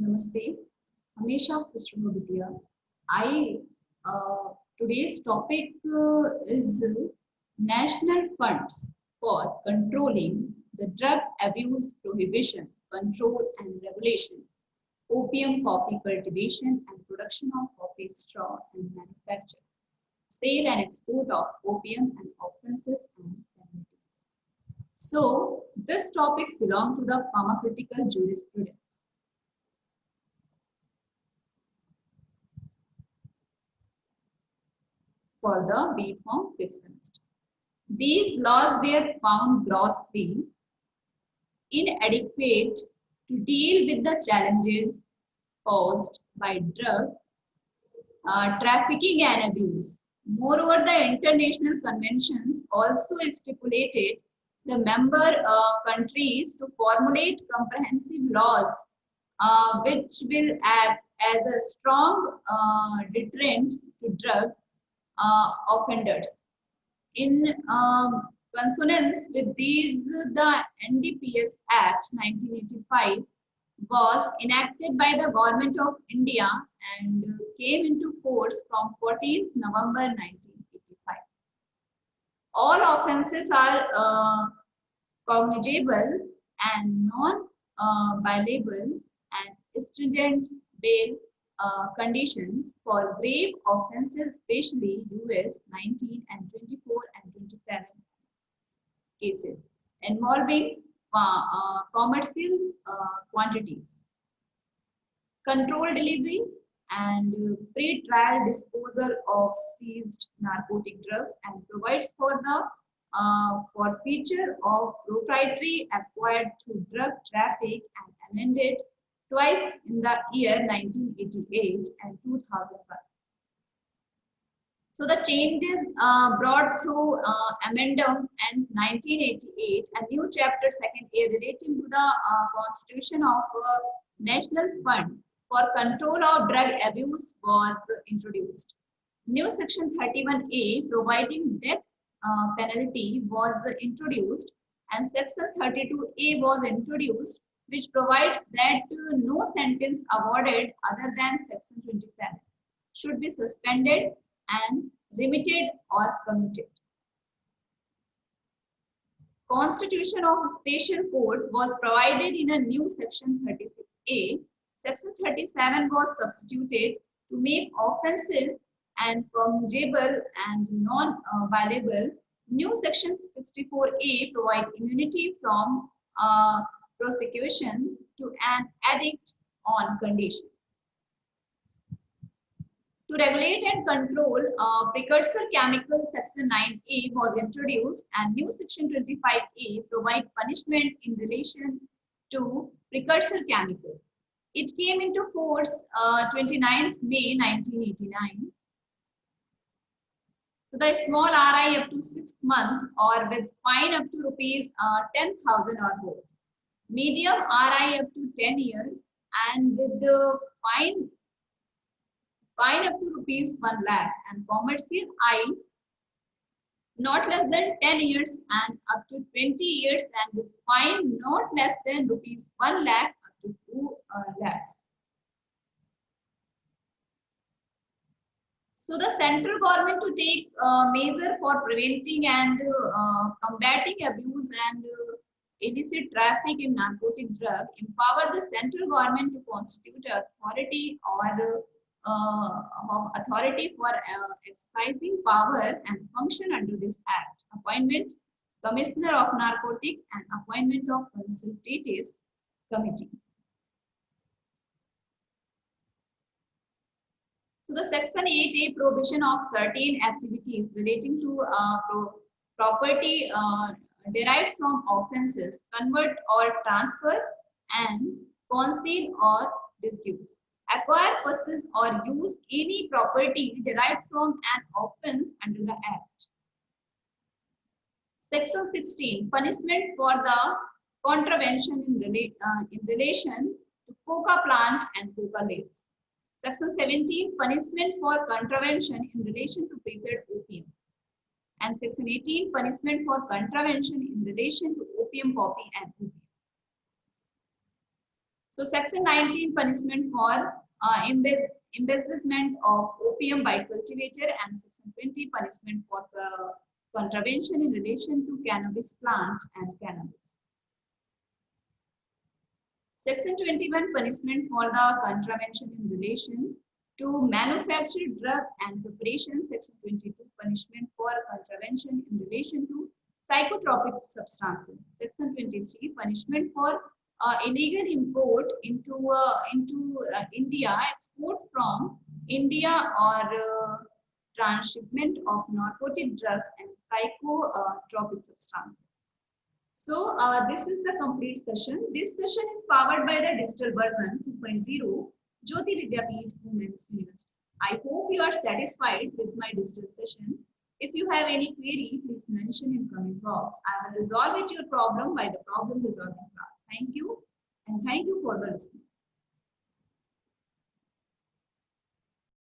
Namaste. Hamisha Krishnamurthy. I Today's topic is national funds for controlling the drug abuse prohibition, control and regulation, opium coffee cultivation and production of coffee straw and manufacture, sale and export of opium and offences and penalties. So, these topics belong to the pharmaceutical jurisprudence. For the B Form fifth semester. These laws were found grossly inadequate to deal with the challenges caused by drug trafficking and abuse. Moreover, the international conventions also stipulated the member countries to formulate comprehensive laws which will act as a strong deterrent to drug offenders. In consonance with these, the NDPS Act 1985 was enacted by the Government of India and came into force from 14th November 1985. All offences are cognizable and non-bailable and stringent bail conditions for grave offences, especially US 19 and 24 and 27 cases involving commercial quantities, controlled delivery, and pre-trial disposal of seized narcotic drugs, and provides for the forfeiture of proprietary acquired through drug traffic and amended twice in the year 1988 and 2001. So the changes brought through amendment in 1988, a new chapter second A relating to the constitution of National Fund for Control of Drug Abuse was introduced. New section 31A providing death penalty was introduced, and section 32A was introduced, which provides that no sentence awarded other than section 27 should be suspended and remitted or commuted. Constitution of Special Court was provided in a new section 36A. Section 37 was substituted to make offences and commutable and non-violable. New section 64A provide immunity from prosecution to an addict on condition. To regulate and control precursor chemicals, section 9A was introduced, and new section 25A provide punishment in relation to precursor chemical. It came into force 29th May 1989. So the small RI up to 6 months or with fine up to rupees 10,000 or more. Medium RI up to 10 years and with the fine up to rupees 1 lakh, and commercial I not less than 10 years and up to 20 years, and with fine not less than rupees 1 lakh up to 2 lakhs. So the central government to take measure for preventing and combating abuse and illicit traffic in narcotic drug, empower the central government to constitute authority or authority for exercising power and function under this act. Appointment Commissioner of Narcotic and appointment of Consultative Committee. So the section 8A provision of certain activities relating to property derived from offences, convert or transfer and conceal or disuse. Acquire, possess or use any property derived from an offence under the Act. Section 16. Punishment for the contravention in relation to coca plant and coca leaves. Section 17. Punishment for contravention in relation to prepared opium. And Section 18. Punishment for contravention in relation to opium coffee and opium. So Section 19, punishment for embezzlement of opium by cultivator, and Section 20, punishment for contravention in relation to cannabis plant and cannabis. Section 21, punishment for the contravention in relation to manufacture drug and preparation. Section 22, punishment for contravention in relation to psychotropic substances. Section 23, punishment for illegal import into India, export from India, or transshipment of narcotic drugs and psychotropic substances. So this is the complete session. This session is powered by the digital version 2.0 Jyoti Vidyapeeth Women's University. I hope you are satisfied with my digital session. If you have any query, please mention in comment box. I will resolve it your problem by the problem resolving class. Thank you, and thank you for the listening.